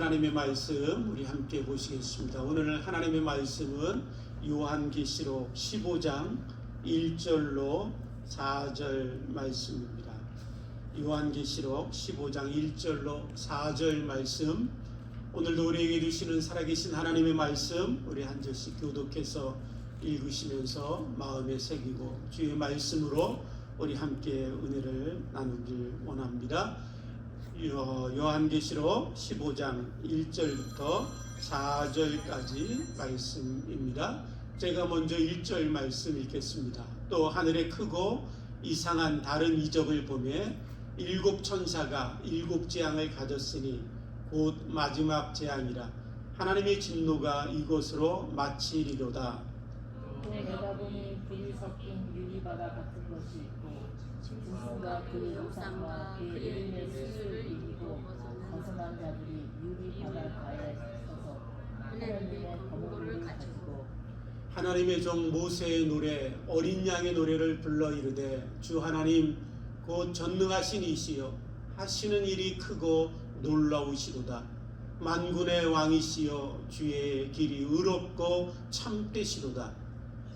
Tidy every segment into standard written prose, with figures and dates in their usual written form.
하나님의 말씀 우리 함께 보시겠습니다. 오늘 하나님의 말씀은 요한계시록 15장 1절로 4절 말씀입니다. 요한계시록 15장 1절로 4절 말씀, 오늘도 우리에게 주시는 살아계신 하나님의 말씀 우리 한 절씩 교독해서 읽으시면서 마음에 새기고 주의 말씀으로 우리 함께 은혜를 나누길 원합니다. 요한계시록 15장 1절부터 4절까지 말씀입니다. 제가 먼저 1절 말씀 읽겠습니다. 또 하늘에 크고 이상한 다른 이적을 보매 일곱 천사가 일곱 재앙을 가졌으니 곧 마지막 재앙이라. 하나님의 진노가 이곳으로 마치리로다. 또 내가 보니 불이 섞인 유리바다 같은 것이 있고 짐승과 그 우상과 그 이름의 수를 이기고 벗어난 자들이 유리바다가에 서서 하나님의 검은 불을 가지고 하나님의 종 모세의 노래 어린 양의 노래를 불러 이르되 주 하나님 곧 전능하신 이시여 하시는 일이 크고 놀라우시도다. 만군의 왕이시여 주의 길이 의롭고 참되시도다.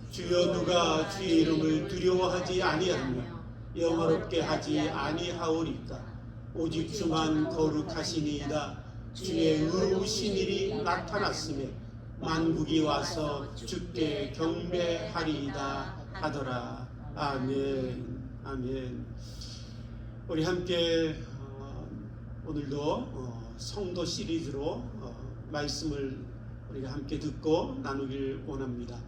주여 누가 주의 이름을 두려워하지 아니하며 영화롭게 하지 아니하오리까. 오직 주만 거룩하시니이다. 주의 의로우신 일이 나타났으며 만국이 와서 주께 경배하리이다 하더라. 아멘. 아멘. 우리 함께 오늘도 성도 시리즈로 말씀을 우리가 함께 듣고 나누길 원합니다.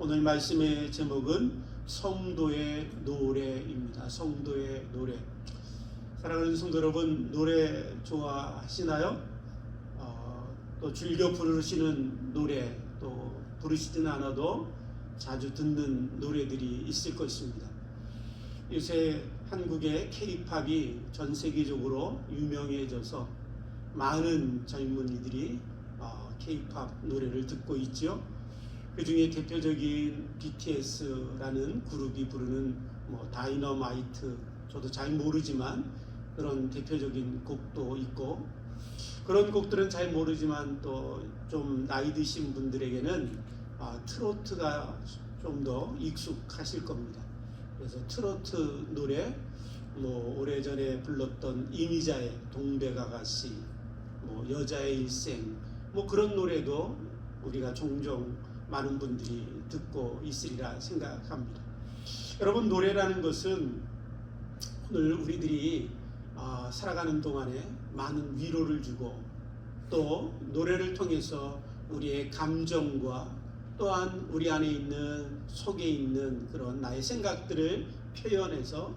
오늘 말씀의 제목은 성도의 노래입니다. 성도의 노래. 사랑하는 성도 여러분, 노래 좋아하시나요? 또 즐겨 부르시는 노래, 또 부르시진 않아도 자주 듣는 노래들이 있을 것입니다. 요새 한국의 K-팝이 전 세계적으로 유명해져서 많은 젊은이들이 K-팝 노래를 듣고 있죠. 그 중에 대표적인 BTS라는 그룹이 부르는 다이너마이트, 저도 잘 모르지만 그런 대표적인 곡도 있고, 그런 곡들은 잘 모르지만 또 좀 나이 드신 분들에게는 트로트가 좀 더 익숙하실 겁니다. 그래서 트로트 노래, 오래전에 불렀던 이미자의 동백아가씨, 여자의 일생, 그런 노래도 우리가 종종 많은 분들이 듣고 있으리라 생각합니다. 여러분, 노래라는 것은 오늘 우리들이 살아가는 동안에 많은 위로를 주고, 또 노래를 통해서 우리의 감정과 또한 우리 안에 있는, 속에 있는 그런 나의 생각들을 표현해서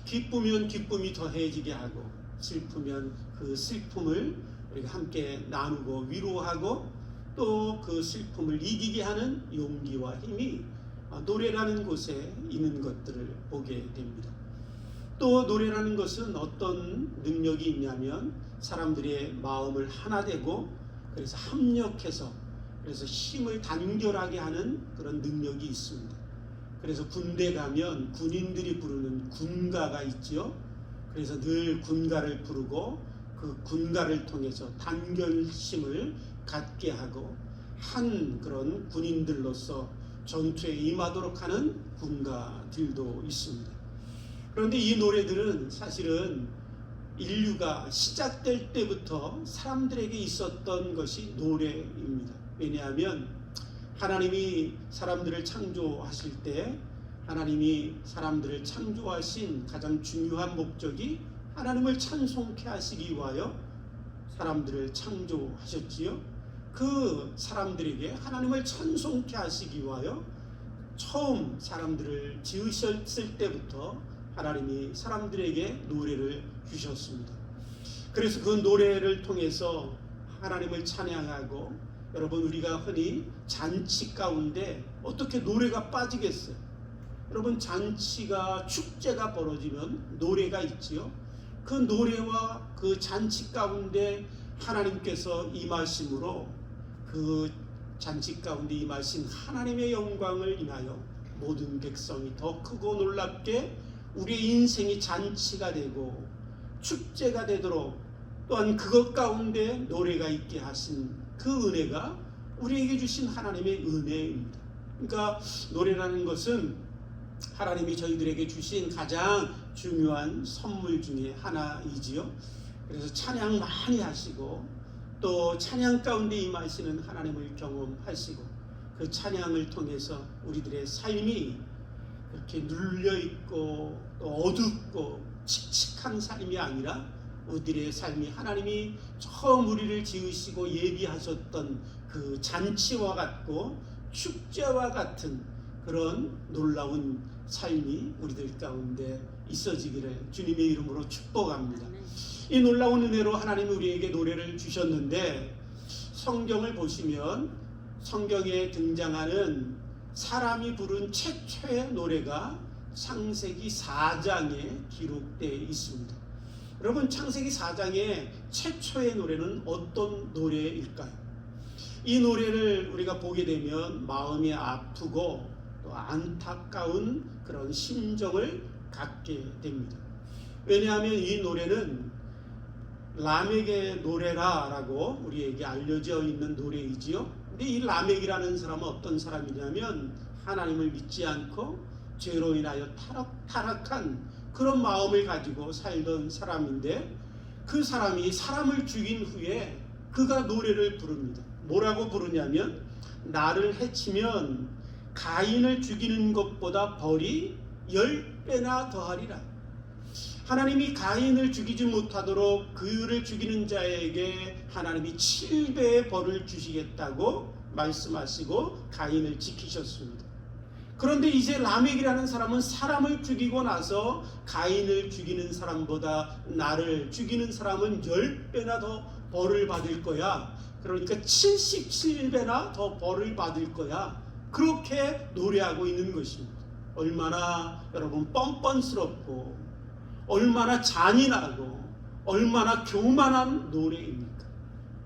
기쁘면 기쁨이 더해지게 하고, 슬프면 그 슬픔을 우리가 함께 나누고 위로하고, 또 그 슬픔을 이기게 하는 용기와 힘이 노래라는 곳에 있는 것들을 보게 됩니다. 또 노래라는 것은 어떤 능력이 있냐면 사람들의 마음을 하나 되고, 그래서 합력해서, 그래서 힘을 단결하게 하는 그런 능력이 있습니다. 그래서 군대 가면 군인들이 부르는 군가가 있지요. 그래서 늘 군가를 부르고 그 군가를 통해서 단결심을 갖게 하고 한 그런 군인들로서 전투에 임하도록 하는 군가들도 있습니다. 그런데 이 노래들은 사실은 인류가 시작될 때부터 사람들에게 있었던 것이 노래입니다. 왜냐하면 하나님이 사람들을 창조하실 때 하나님이 사람들을 창조하신 가장 중요한 목적이 하나님을 찬송케 하시기 위하여 사람들을 창조하셨지요. 그 사람들에게 하나님을 찬송케 하시기 위하여 처음 사람들을 지으셨을 때부터 하나님이 사람들에게 노래를 주셨습니다. 그래서 그 노래를 통해서 하나님을 찬양하고, 여러분, 우리가 흔히 잔치 가운데 어떻게 노래가 빠지겠어요? 여러분, 잔치가, 축제가 벌어지면 노래가 있지요. 그 노래와 그 잔치 가운데 하나님께서 임하심으로 그 잔치 가운데 임하신 하나님의 영광을 인하여 모든 백성이 더 크고 놀랍게 우리의 인생이 잔치가 되고 축제가 되도록 또한 그것 가운데 노래가 있게 하신 그 은혜가 우리에게 주신 하나님의 은혜입니다. 그러니까 노래라는 것은 하나님이 저희들에게 주신 가장 중요한 선물 중에 하나이지요. 그래서 찬양 많이 하시고 또 찬양 가운데 임하시는 하나님을 경험하시고 그 찬양을 통해서 우리들의 삶이 그렇게 눌려있고 또 어둡고 칙칙한 삶이 아니라 우리들의 삶이 하나님이 처음 우리를 지으시고 예비하셨던 그 잔치와 같고 축제와 같은 그런 놀라운 삶이 우리들 가운데 있어지기를 주님의 이름으로 축복합니다. 이 놀라운 은혜로 하나님이 우리에게 노래를 주셨는데 성경을 보시면 성경에 등장하는 사람이 부른 최초의 노래가 창세기 4장에 기록되어 있습니다. 여러분, 창세기 4장의 최초의 노래는 어떤 노래일까요? 이 노래를 우리가 보게 되면 마음이 아프고 또 안타까운 그런 심정을 갖게 됩니다. 왜냐하면 이 노래는 라멕의 노래라고 우리에게 알려져 있는 노래이지요. 근데 이 라멕이라는 사람은 어떤 사람이냐면 하나님을 믿지 않고 죄로 인하여 타락한 그런 마음을 가지고 살던 사람인데 그 사람이 사람을 죽인 후에 그가 노래를 부릅니다. 뭐라고 부르냐면 나를 해치면 가인을 죽이는 것보다 벌이 10배나 더하리라. 하나님이 가인을 죽이지 못하도록 그를 죽이는 자에게 하나님이 7배의 벌을 주시겠다고 말씀하시고 가인을 지키셨습니다. 그런데 이제 라멕이라는 사람은 사람을 죽이고 나서 가인을 죽이는 사람보다 나를 죽이는 사람은 10배나 더 벌을 받을 거야. 그러니까 77배나 더 벌을 받을 거야. 그렇게 노래하고 있는 것입니다. 얼마나 여러분 뻔뻔스럽고 얼마나 잔인하고 얼마나 교만한 노래입니까?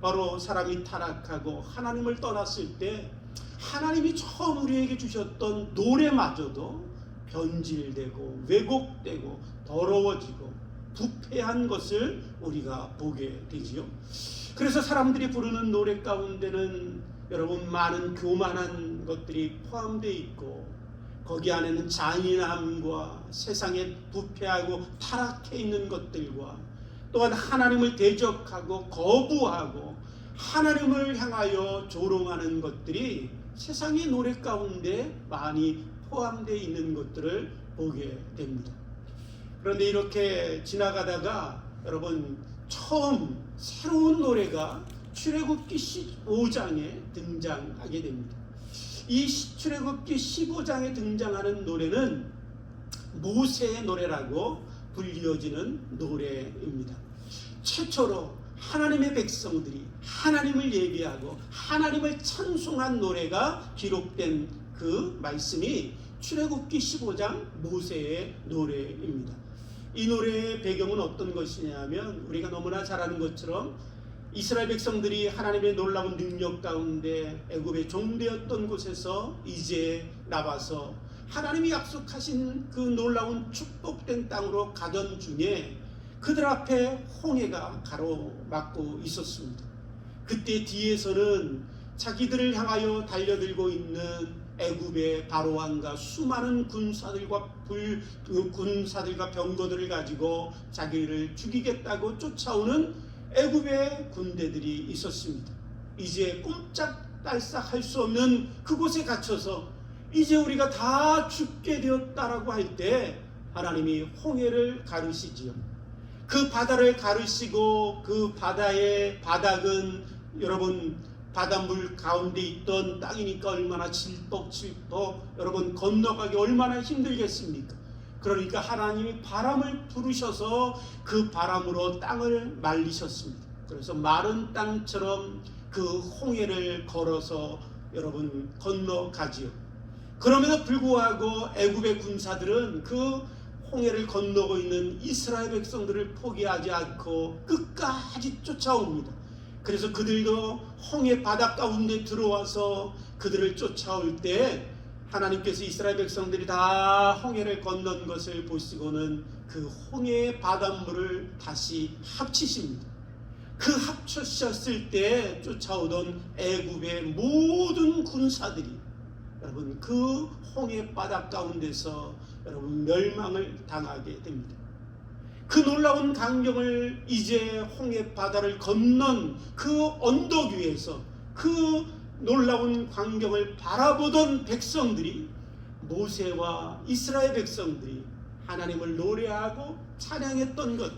바로 사람이 타락하고 하나님을 떠났을 때 하나님이 처음 우리에게 주셨던 노래마저도 변질되고 왜곡되고 더러워지고 부패한 것을 우리가 보게 되지요. 그래서 사람들이 부르는 노래 가운데는 여러분 많은 교만한 것들이 포함되어 있고 거기 안에는 잔인함과 세상에 부패하고 타락해 있는 것들과 또한 하나님을 대적하고 거부하고 하나님을 향하여 조롱하는 것들이 세상의 노래 가운데 많이 포함되어 있는 것들을 보게 됩니다. 그런데 이렇게 지나가다가 여러분 처음 새로운 노래가 출애굽기 15장에 등장하게 됩니다. 이 출애굽기 15장에 등장하는 노래는 모세의 노래라고 불리어지는 노래입니다. 최초로 하나님의 백성들이 하나님을 예비하고 하나님을 찬송한 노래가 기록된 그 말씀이 출애굽기 15장 모세의 노래입니다. 이 노래의 배경은 어떤 것이냐면 우리가 너무나 잘 아는 것처럼 이스라엘 백성들이 하나님의 놀라운 능력 가운데 애굽의 종되었던 곳에서 이제 나와서 하나님이 약속하신 그 놀라운 축복된 땅으로 가던 중에 그들 앞에 홍해가 가로막고 있었습니다. 그때 뒤에서는 자기들을 향하여 달려들고 있는 애굽의 바로왕과 수많은 군사들과 병거들을 가지고 자기를 죽이겠다고 쫓아오는 애굽의 군대들이 있었습니다. 이제 꼼짝달싹 할 수 없는 그곳에 갇혀서 이제 우리가 다 죽게 되었다라고 할 때 하나님이 홍해를 가르시지요. 그 바다를 가르시고 그 바다의 바닥은 여러분 바닷물 가운데 있던 땅이니까 얼마나 질퍽질퍽 여러분 건너가기 얼마나 힘들겠습니까? 그러니까 하나님이 바람을 부르셔서 그 바람으로 땅을 말리셨습니다. 그래서 마른 땅처럼 그 홍해를 걸어서 여러분 건너가지요. 그럼에도 불구하고 애굽의 군사들은 그 홍해를 건너고 있는 이스라엘 백성들을 포기하지 않고 끝까지 쫓아옵니다. 그래서 그들도 홍해 바다 가운데 들어와서 그들을 쫓아올 때 하나님께서 이스라엘 백성들이 다 홍해를 건넌 것을 보시고는 그 홍해의 바닷물을 다시 합치십니다. 그 합쳐졌을 때 쫓아오던 애굽의 모든 군사들이 여러분 그 홍해 바다 가운데서 여러분 멸망을 당하게 됩니다. 그 놀라운 광경을 이제 홍해 바다를 건넌 그 언덕 위에서 그 놀라운 광경을 바라보던 백성들이, 모세와 이스라엘 백성들이 하나님을 노래하고 찬양했던 것,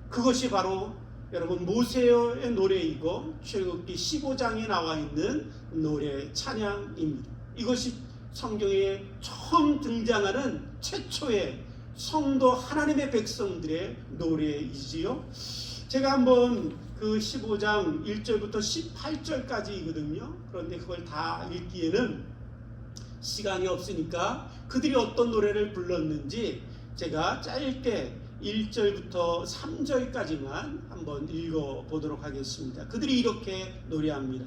그것이 바로 여러분 모세의 노래이고 출애굽기 15장에 나와 있는 노래 찬양입니다. 이것이 성경에 처음 등장하는 최초의 성도 하나님의 백성들의 노래이지요. 제가 한번 그 15장 1절부터 18절까지이거든요. 그런데 그걸 다 읽기에는 시간이 없으니까 그들이 어떤 노래를 불렀는지 제가 짧게 1절부터 3절까지만 한번 읽어보도록 하겠습니다. 그들이 이렇게 노래합니다.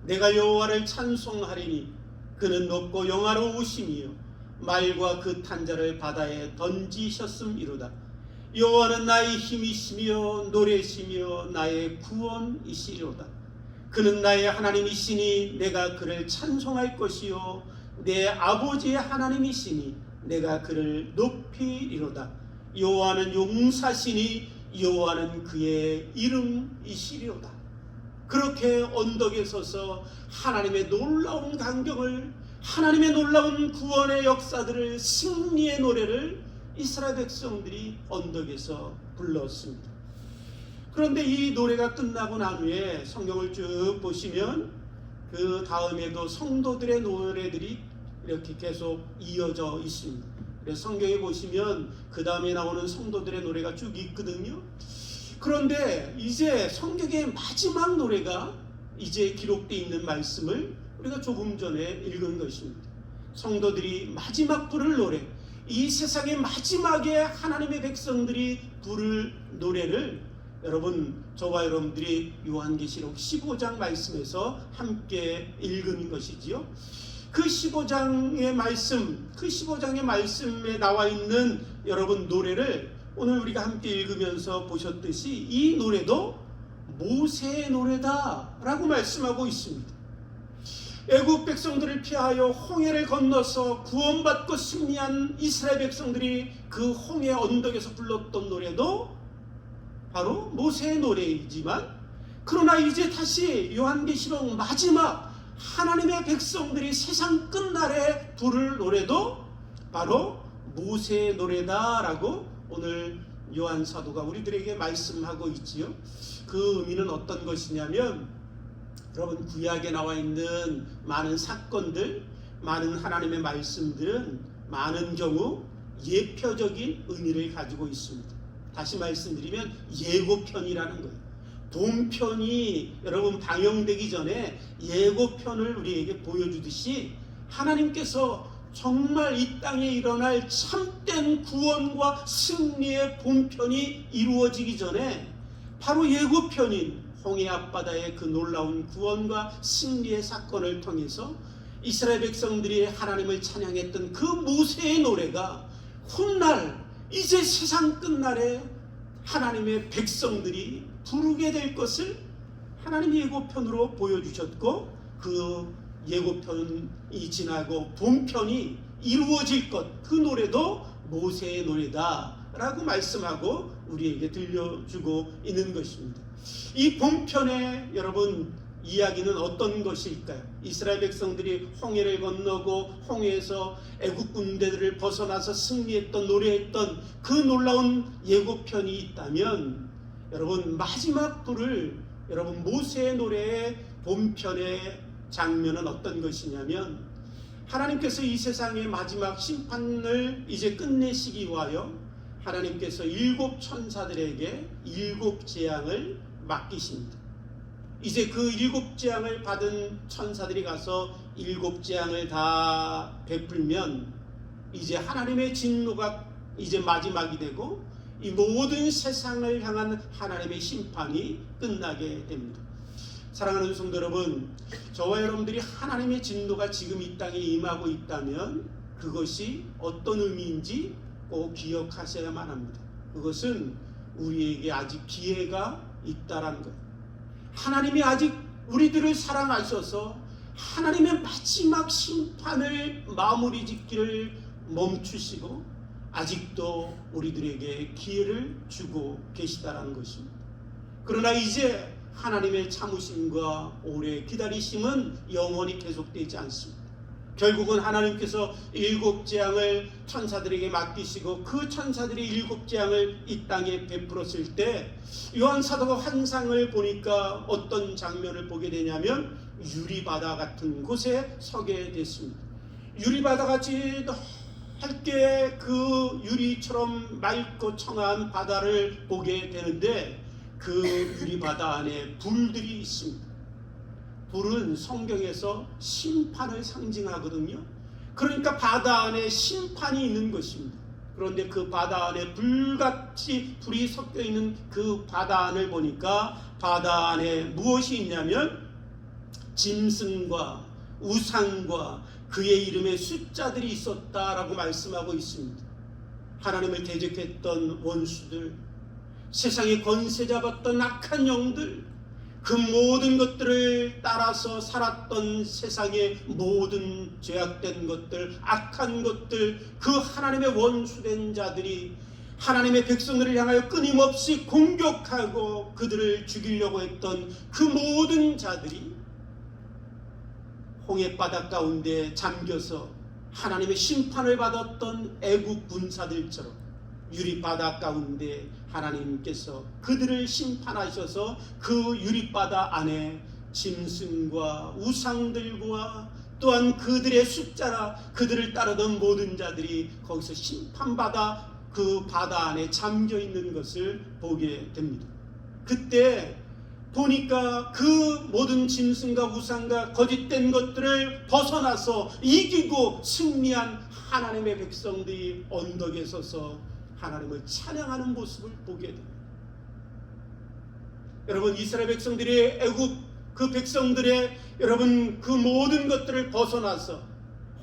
내가 여호와를 찬송하리니 그는 높고 영화로우심이요 말과 그 탄자를 바다에 던지셨음이로다. 여호와는 나의 힘이시며 노래시며 나의 구원이시로다. 그는 나의 하나님이시니 내가 그를 찬송할 것이요 내 아버지의 하나님이시니 내가 그를 높이리로다. 여호와는 용사시니 여호와는 그의 이름이시리로다. 그렇게 언덕에 서서 하나님의 놀라운 광경을, 하나님의 놀라운 구원의 역사들을, 승리의 노래를 이스라엘 백성들이 언덕에서 불렀습니다. 그런데 이 노래가 끝나고 난 후에 성경을 쭉 보시면 그 다음에도 성도들의 노래들이 이렇게 계속 이어져 있습니다. 그래서 성경에 보시면 그 다음에 나오는 성도들의 노래가 쭉 있거든요. 그런데 이제 성경의 마지막 노래가 이제 기록되어 있는 말씀을 우리가 조금 전에 읽은 것입니다. 성도들이 마지막 부를 노래, 이 세상의 마지막에 하나님의 백성들이 부를 노래를 여러분, 저와 여러분들이 요한계시록 15장 말씀에서 함께 읽은 것이지요. 그 15장의 말씀, 그 15장의 말씀에 나와 있는 여러분 노래를 오늘 우리가 함께 읽으면서 보셨듯이 이 노래도 모세의 노래다라고 말씀하고 있습니다. 애굽 백성들을 피하여 홍해를 건너서 구원받고 승리한 이스라엘 백성들이 그 홍해 언덕에서 불렀던 노래도 바로 모세의 노래이지만, 그러나 이제 다시 요한계시록 마지막 하나님의 백성들이 세상 끝날에 부를 노래도 바로 모세의 노래다라고 오늘 요한 사도가 우리들에게 말씀하고 있지요. 그 의미는 어떤 것이냐면, 여러분 구약에 나와 있는 많은 사건들, 많은 하나님의 말씀들은 많은 경우 예표적인 의미를 가지고 있습니다. 다시 말씀드리면 예고편이라는 거예요. 본편이 여러분 방영되기 전에 예고편을 우리에게 보여주듯이 하나님께서 정말 이 땅에 일어날 참된 구원과 승리의 본편이 이루어지기 전에 바로 예고편인 홍해 앞바다의 그 놀라운 구원과 승리의 사건을 통해서 이스라엘 백성들이 하나님을 찬양했던 그 모세의 노래가 훗날 이제 세상 끝날에 하나님의 백성들이 부르게 될 것을 하나님 예고편으로 보여주셨고, 그 예고편이 지나고 본편이 이루어질 것, 그 노래도 모세의 노래다라고 말씀하고 우리에게 들려주고 있는 것입니다. 이 본편의 여러분 이야기는 어떤 것일까요? 이스라엘 백성들이 홍해를 건너고 홍해에서 애국 군대들을 벗어나서 승리했던, 노래했던 그 놀라운 예고편이 있다면, 여러분 마지막 부를 여러분 모세의 노래의 본편의 장면은 어떤 것이냐면, 하나님께서 이 세상의 마지막 심판을 이제 끝내시기 위하여 하나님께서 7 천사들에게 7 재앙을 맡기십니다. 이제 그 7 재앙을 받은 천사들이 가서 7 재앙을 다 베풀면 이제 하나님의 진노가 이제 마지막이 되고 이 모든 세상을 향한 하나님의 심판이 끝나게 됩니다. 사랑하는 성도 여러분, 저와 여러분들이 하나님의 진노가 지금 이 땅에 임하고 있다면 그것이 어떤 의미인지 꼭 기억하셔야만 합니다. 그것은 우리에게 아직 기회가 있다라는 것. 하나님이 아직 우리들을 사랑하셔서 하나님의 마지막 심판을 마무리 짓기를 멈추시고 아직도 우리들에게 기회를 주고 계시다는 것입니다. 그러나 이제 하나님의 참으심과 오래 기다리심은 영원히 계속되지 않습니다. 결국은 하나님께서 7 재앙을 천사들에게 맡기시고 그 천사들이 7 재앙을 이 땅에 베풀었을 때 요한 사도가 환상을 보니까 어떤 장면을 보게 되냐면 유리바다 같은 곳에 서게 됐습니다. 유리바다 같이 넓게 그 유리처럼 맑고 청아한 바다를 보게 되는데 그 유리바다 안에 불들이 있습니다. 불은 성경에서 심판을 상징하거든요. 그러니까 바다 안에 심판이 있는 것입니다. 그런데 그 바다 안에 불같이 불이 섞여 있는 그 바다 안을 보니까 바다 안에 무엇이 있냐면 짐승과 우상과 그의 이름의 숫자들이 있었다라고 말씀하고 있습니다. 하나님을 대적했던 원수들, 세상에 권세 잡았던 악한 영들, 그 모든 것들을 따라서 살았던 세상의 모든 죄악된 것들, 악한 것들, 그 하나님의 원수된 자들이 하나님의 백성들을 향하여 끊임없이 공격하고 그들을 죽이려고 했던 그 모든 자들이 홍해 바다 가운데 잠겨서 하나님의 심판을 받았던 애국 군사들처럼 유리바다 가운데 하나님께서 그들을 심판하셔서 그 유리바다 안에 짐승과 우상들과 또한 그들의 숫자라 그들을 따르던 모든 자들이 거기서 심판받아 그 바다 안에 잠겨 있는 것을 보게 됩니다. 그때 보니까 그 모든 짐승과 우상과 거짓된 것들을 벗어나서 이기고 승리한 하나님의 백성들이 언덕에 서서 하나님을 찬양하는 모습을 보게 됩니다. 여러분, 이스라엘 백성들이 애굽 그 백성들의 여러분 그 모든 것들을 벗어나서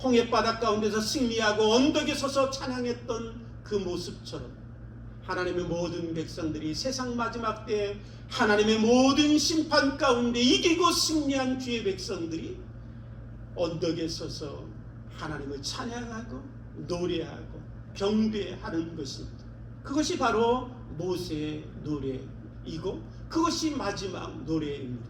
홍해 바다 가운데서 승리하고 언덕에 서서 찬양했던 그 모습처럼 하나님의 모든 백성들이 세상 마지막 때에 하나님의 모든 심판 가운데 이기고 승리한 주의 백성들이 언덕에 서서 하나님을 찬양하고 노래하고 경배하는 것입니다. 그것이 바로 모세의 노래이고 그것이 마지막 노래입니다.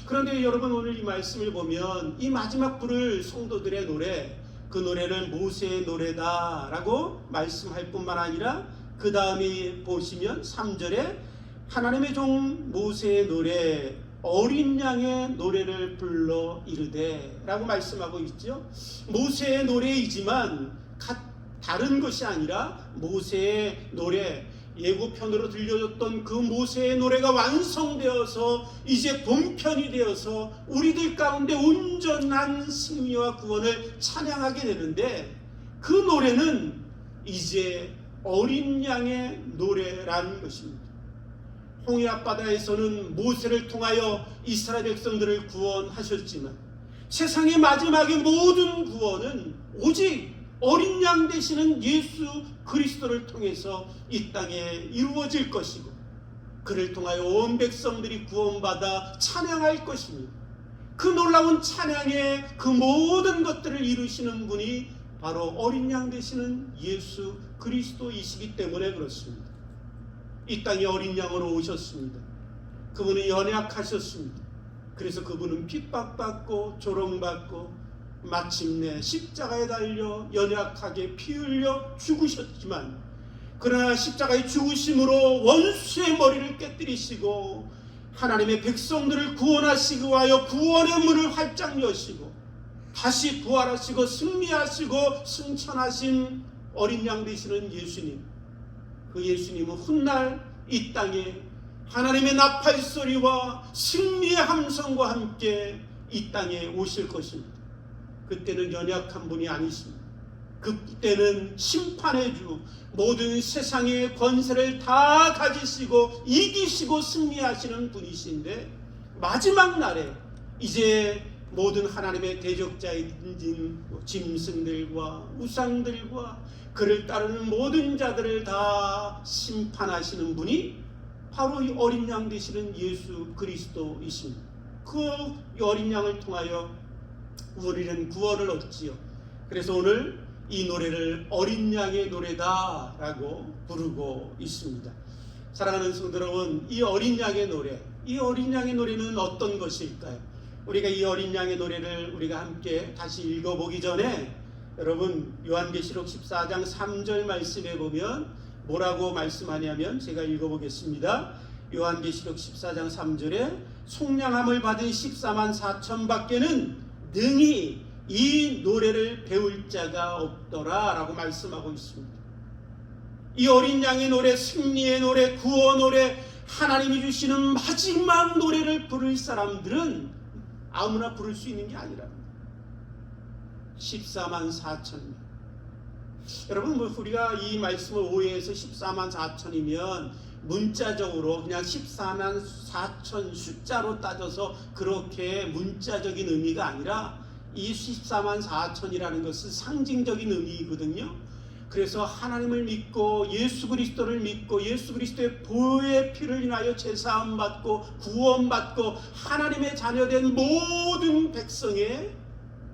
그런데 여러분, 오늘 이 말씀을 보면 이 마지막 부를 성도들의 노래, 그 노래는 모세의 노래다라고 말씀할 뿐만 아니라 그 다음에 보시면 3절에 하나님의 종 모세의 노래, 어린 양의 노래를 불러 이르되 라고 말씀하고 있죠. 모세의 노래이지만 다른 것이 아니라 모세의 노래, 예고편으로 들려줬던 그 모세의 노래가 완성되어서 이제 본편이 되어서 우리들 가운데 온전한 승리와 구원을 찬양하게 되는데 그 노래는 이제 어린 양의 노래라는 것입니다. 홍해 앞바다에서는 모세를 통하여 이스라엘 백성들을 구원하셨지만 세상의 마지막의 모든 구원은 오직 어린 양 되시는 예수 그리스도를 통해서 이 땅에 이루어질 것이고 그를 통하여 온 백성들이 구원받아 찬양할 것입니다. 그 놀라운 찬양의 그 모든 것들을 이루시는 분이 바로 어린 양 되시는 예수 그리스도이시기 때문에 그렇습니다. 이 땅에 어린 양으로 오셨습니다. 그분은 연약하셨습니다. 그래서 그분은 핍박받고 조롱받고 마침내 십자가에 달려 연약하게 피 흘려 죽으셨지만 그러나 십자가의 죽으심으로 원수의 머리를 깨뜨리시고 하나님의 백성들을 구원하시고 하여 구원의 문을 활짝 여시고 다시 부활하시고 승리하시고 승천하신 어린 양 되시는 예수님, 그 예수님은 훗날 이 땅에 하나님의 나팔 소리와 승리의 함성과 함께 이 땅에 오실 것입니다. 그때는 연약한 분이 아니십니다. 그때는 심판의 주, 모든 세상의 권세를 다 가지시고 이기시고 승리하시는 분이신데 마지막 날에 이제 모든 하나님의 대적자인 짐승들과 우상들과 그를 따르는 모든 자들을 다 심판하시는 분이 바로 이 어린 양 되시는 예수 그리스도이십니다. 그 어린 양을 통하여 우리는 구원을 얻지요. 그래서 오늘 이 노래를 어린 양의 노래다라고 부르고 있습니다. 사랑하는 성도 여러분, 이 어린 양의 노래, 이 어린 양의 노래는 어떤 것일까요? 우리가 이 어린 양의 노래를 우리가 함께 다시 읽어보기 전에 여러분 요한계시록 14장 3절 말씀에 보면 뭐라고 말씀하냐면 제가 읽어보겠습니다. 요한계시록 14장 3절에 속량함을 받은 14만 4천 밖에는 능히 이 노래를 배울 자가 없더라 라고 말씀하고 있습니다. 이 어린 양의 노래, 승리의 노래, 구원 노래, 하나님이 주시는 마지막 노래를 부를 사람들은 아무나 부를 수 있는 게 아니랍니다. 14만 4천 명. 여러분 우리가 이 말씀을 오해해서 14만 4천이면 문자적으로 그냥 14만 4천 숫자로 따져서 그렇게 문자적인 의미가 아니라 이 14만 4천이라는 것은 상징적인 의미이거든요. 그래서 하나님을 믿고 예수 그리스도를 믿고 예수 그리스도의 보혈의 피를 인하여 제사함 받고 구원 받고 하나님의 자녀된 모든 백성의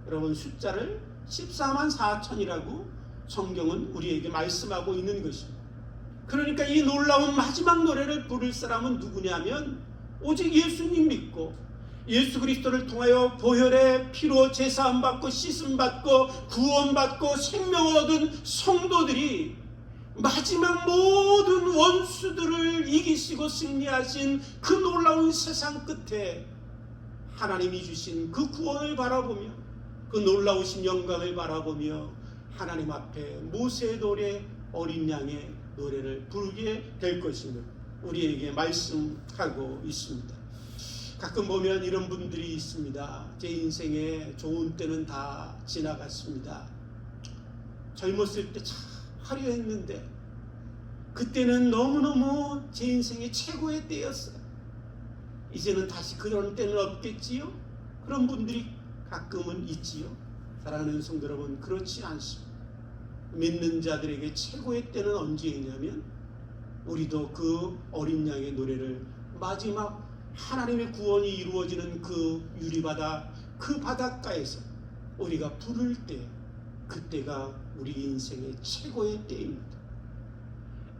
여러분 숫자를 14만 4천이라고 성경은 우리에게 말씀하고 있는 것입니다. 그러니까 이 놀라운 마지막 노래를 부를 사람은 누구냐면 오직 예수님 믿고 예수 그리스도를 통하여 보혈의 피로 제사함 받고 씻음 받고 구원 받고 생명을 얻은 성도들이 마지막 모든 원수들을 이기시고 승리하신 그 놀라운 세상 끝에 하나님이 주신 그 구원을 바라보며 그 놀라우신 영광을 바라보며 하나님 앞에 모세의 노래 어린 양의 노래를 부르게 될 것임을 우리에게 말씀하고 있습니다. 가끔 보면 이런 분들이 있습니다. 제 인생에 좋은 때는 다 지나갔습니다. 젊었을 때 참 화려했는데 그때는 너무너무 제 인생의 최고의 때였어요. 이제는 다시 그런 때는 없겠지요? 그런 분들이 가끔은 있지요. 사랑하는 성도 여러분, 그렇지 않습니다. 믿는 자들에게 최고의 때는 언제이냐면 우리도 그 어린 양의 노래를 마지막 하나님의 구원이 이루어지는 그 유리바다 그 바닷가에서 우리가 부를 때 그때가 우리 인생의 최고의 때입니다.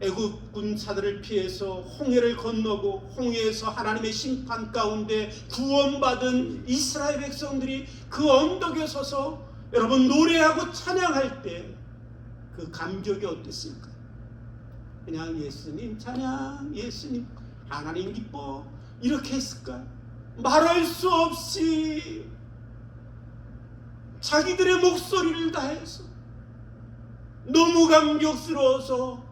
애굽 군사들을 피해서 홍해를 건너고 홍해에서 하나님의 심판 가운데 구원받은 이스라엘 백성들이 그 언덕에 서서 여러분 노래하고 찬양할 때 그 감격이 어땠을까요? 그냥 예수님 찬양, 예수님 하나님 기뻐 이렇게 했을까요? 말할 수 없이 자기들의 목소리를 다해서 너무 감격스러워서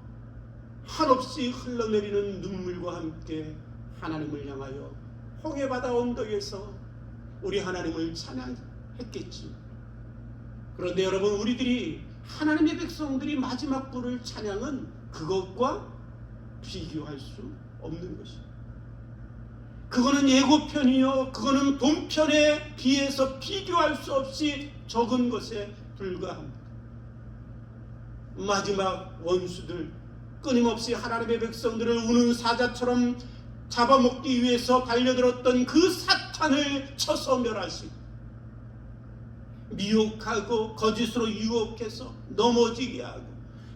한없이 흘러내리는 눈물과 함께 하나님을 향하여 홍해바다 언덕에서 우리 하나님을 찬양했겠지. 그런데 여러분 우리들이 하나님의 백성들이 마지막 부를 찬양은 그것과 비교할 수 없는 것입니다. 그거는 예고편이요 그거는 본편에 비해서 비교할 수 없이 적은 것에 불과합니다. 마지막 원수들 끊임없이 하나님의 백성들을 우는 사자처럼 잡아먹기 위해서 달려들었던 그 사탄을 쳐서 멸하시고 미혹하고 거짓으로 유혹해서 넘어지게 하고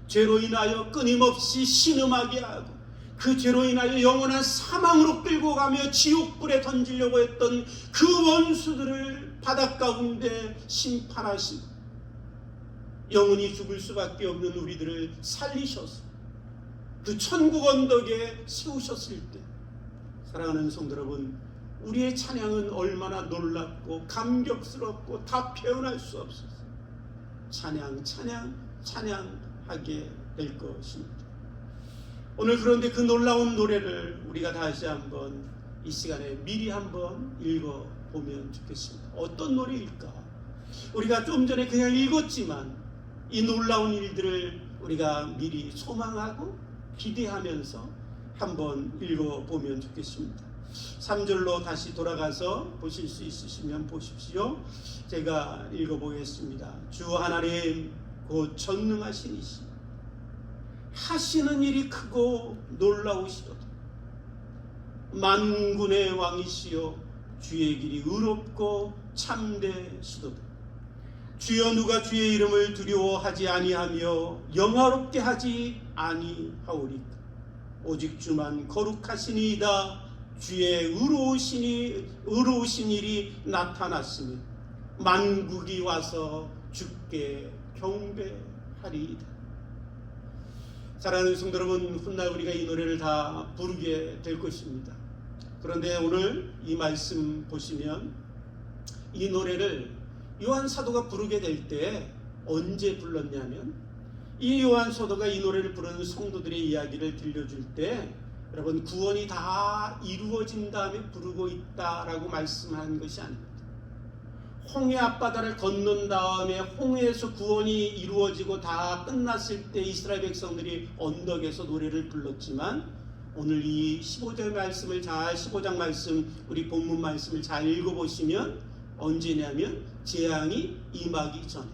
죄로 인하여 끊임없이 신음하게 하고 그 죄로 인하여 영원한 사망으로 끌고 가며 지옥불에 던지려고 했던 그 원수들을 바닷 가운데 심판하시고 영원히 죽을 수밖에 없는 우리들을 살리셔서 그 천국 언덕에 세우셨을 때 사랑하는 성도 여러분 우리의 찬양은 얼마나 놀랍고 감격스럽고 다 표현할 수 없어서 찬양하게 될 것입니다. 오늘 그런데 그 놀라운 노래를 우리가 다시 한번 이 시간에 미리 한번 읽어보면 좋겠습니다. 어떤 노래일까? 우리가 좀 전에 그냥 읽었지만 이 놀라운 일들을 우리가 미리 소망하고 기대하면서 한번 읽어보면 좋겠습니다. 3절로 다시 돌아가서 보실 수 있으시면 보십시오. 제가 읽어보겠습니다. 주 하나님 곧 전능하신 이시 하시는 일이 크고 놀라우시도다. 만군의 왕이시여 주의 길이 의롭고 참되시도다. 주여 누가 주의 이름을 두려워하지 아니하며 영화롭게 하지 아니하오리까. 오직 주만 거룩하시니이다. 주의 의로우신 일이 나타났으니 만국이 와서 주께 경배하리이다. 사랑하는 성도 여러분, 훗날 우리가 이 노래를 다 부르게 될 것입니다. 그런데 오늘 이 말씀 보시면 이 노래를 요한 사도가 부르게 될 때 언제 불렀냐면, 이 요한 사도가 이 노래를 부르는 성도들의 이야기를 들려줄 때 여러분, 구원이 다 이루어진 다음에 부르고 있다라고 말씀한 것이 아닙니다. 홍해 앞바다를 건넌 다음에 홍해에서 구원이 이루어지고 다 끝났을 때 이스라엘 백성들이 언덕에서 노래를 불렀지만, 오늘 이 15절 말씀을 15장 말씀, 우리 본문 말씀을 잘 읽어보시면 언제냐면 재앙이 임하기 전에,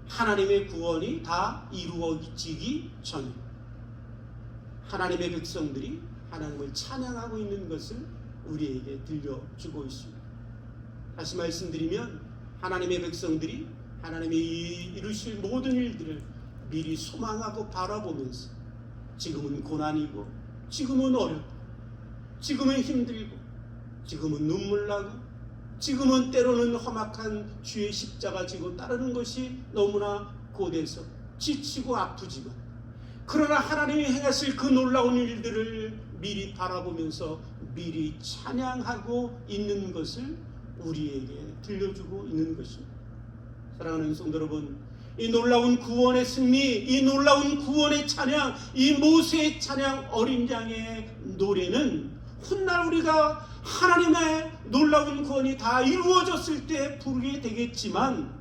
하나님의 구원이 다 이루어지기 전에 하나님의 백성들이 하나님을 찬양하고 있는 것을 우리에게 들려주고 있습니다. 다시 말씀드리면 하나님의 백성들이 하나님이 이루실 모든 일들을 미리 소망하고 바라보면서, 지금은 고난이고, 지금은 어렵고, 지금은 힘들고, 지금은 눈물 나고, 지금은 때로는 험악한 주의 십자가 지고 따르는 것이 너무나 고돼서 지치고 아프지만, 그러나 하나님이 행하실 그 놀라운 일들을 미리 바라보면서 미리 찬양하고 있는 것을 우리에게 들려주고 있는 것입니다. 사랑하는 성도 여러분, 이 놀라운 구원의 승리, 이 놀라운 구원의 찬양, 이 모세의 찬양, 어린 양의 노래는 훗날 우리가 하나님의 놀라운 구원이 다 이루어졌을 때 부르게 되겠지만,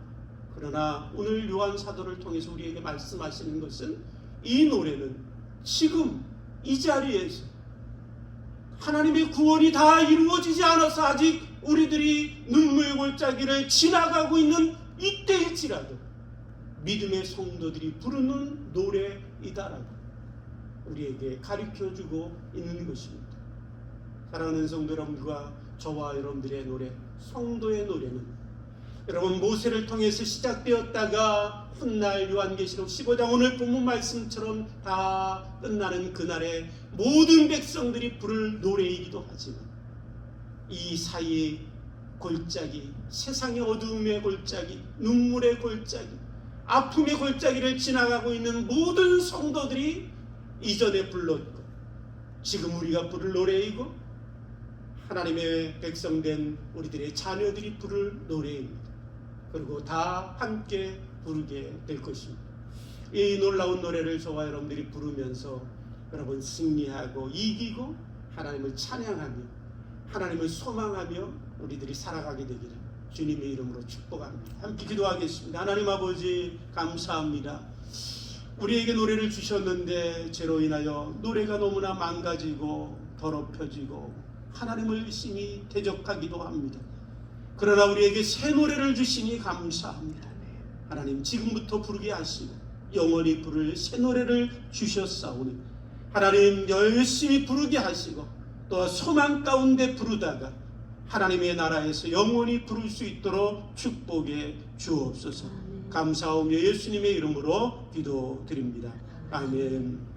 그러나 오늘 요한 사도를 통해서 우리에게 말씀하시는 것은, 이 노래는 지금 이 자리에서 하나님의 구원이 다 이루어지지 않아서 아직 우리들이 눈물 골짜기를 지나가고 있는 이때일지라도 믿음의 성도들이 부르는 노래이다라고 우리에게 가르쳐주고 있는 것입니다. 사랑하는 성도 여러분과 저와 여러분들의 노래, 성도의 노래는 여러분, 모세를 통해서 시작되었다가 훗날 요한계시록 15장 오늘 본문 말씀처럼 다 끝나는 그날에 모든 백성들이 부를 노래이기도 하지만, 이 사이의 골짜기, 세상의 어두움의 골짜기, 눈물의 골짜기, 아픔의 골짜기를 지나가고 있는 모든 성도들이 이전에 불렀고 지금 우리가 부를 노래이고, 하나님의 백성된 우리들의 자녀들이 부를 노래입니다. 그리고 다 함께 부르게 될 것입니다. 이 놀라운 노래를 저와 여러분들이 부르면서 여러분 승리하고 이기고 하나님을 찬양하며 하나님을 소망하며 우리들이 살아가게 되기를 주님의 이름으로 축복합니다. 함께 기도하겠습니다. 하나님 아버지, 감사합니다. 우리에게 노래를 주셨는데 죄로 인하여 노래가 너무나 망가지고 더럽혀지고 하나님을 열심히 대적하기도 합니다. 그러나 우리에게 새 노래를 주시니 감사합니다. 하나님, 지금부터 부르게 하시고 영원히 부를 새 노래를 주셨사오니 하나님 열심히 부르게 하시고 또 소망 가운데 부르다가 하나님의 나라에서 영원히 부를 수 있도록 축복해 주옵소서. 감사하며 예수님의 이름으로 기도드립니다. 아멘.